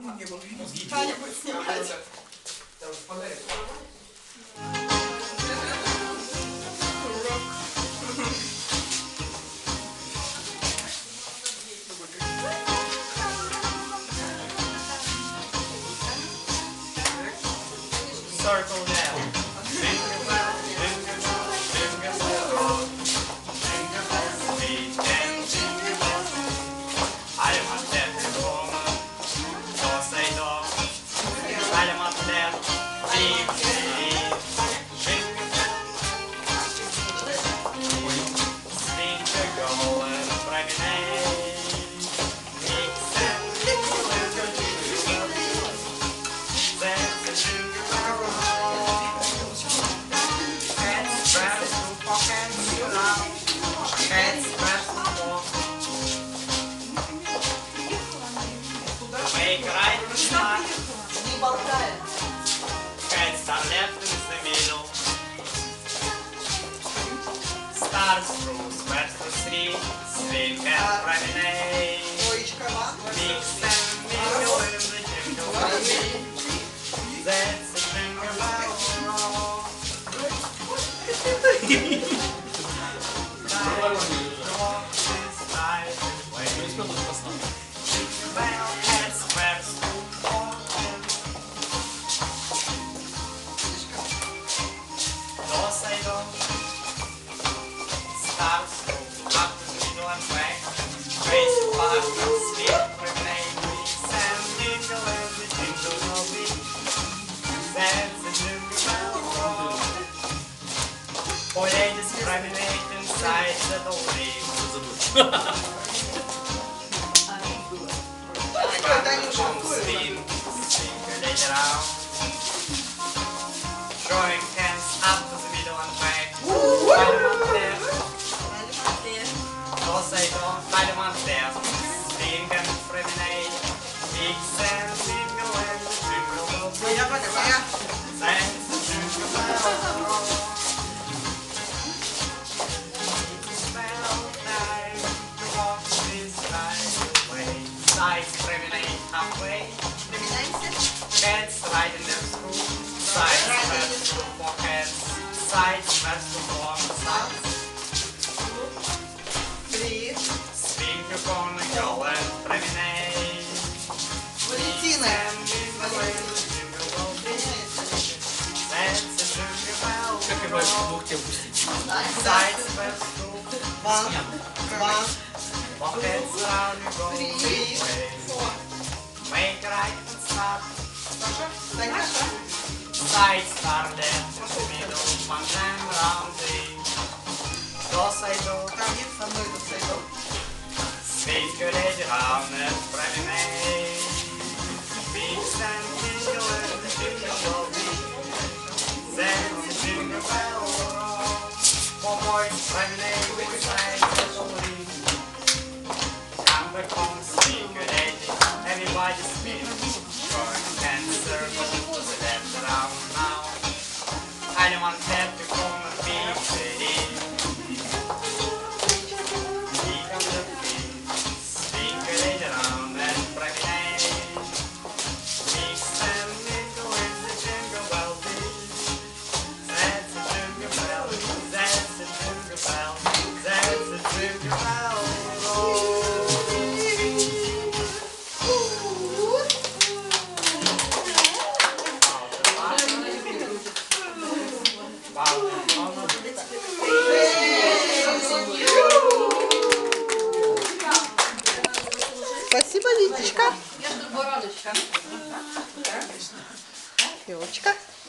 Таня будет снимать. Circle down. Make right and start. Не болтай. Head start left in the middle. Start through, square to three. Swing and promenade. Троечка, ладно. Mix and mingle in the jingle bell. That's a jingle bell roll. Walk this side way. Bell head squares to open. Do say do. Start through, up to the middle and back. Face back and slip, promenade, mix and jingle and the jingle will be. That's a jingle bell roll. For ladies promenade inside the door. Spin, circulate around. Drawing hands up to the middle and back. Palm left, do say do, palm left. Swing and promenade. Mix and jingle and the jingle will be. That's the jingle bell roll. It's bell time to walk this side way. Sides promenade halfway. Heads right in the screw. Sides first to pockets. Sides first to form sides. Swing your corner, go and promenade. Валентина. That's a jingle bell. Как и больше двух тем пустить. Sides first to One, pockets round you go. three, four. Make right and start. Так, хорошо. Side start left in the middle, one time rounding. Do say do, Ко мне со мной тут сойдем. circulate around and promenade. Mix and jingle and the jingle will be. Then the jingle bell roll. Four boys promenade with sides and ring. Come back home, circulating, everybody spin. Going and circle to the left around now. Anyone have to come and be ready. Kick on the feet, circulate around and promenade. Mix and mingle with the jingle bell beat. That's a jingle bell, that's a jingle bell, that's a jingle bell roll. Спасибо, Витечка. Я ж бараночка. Девочка.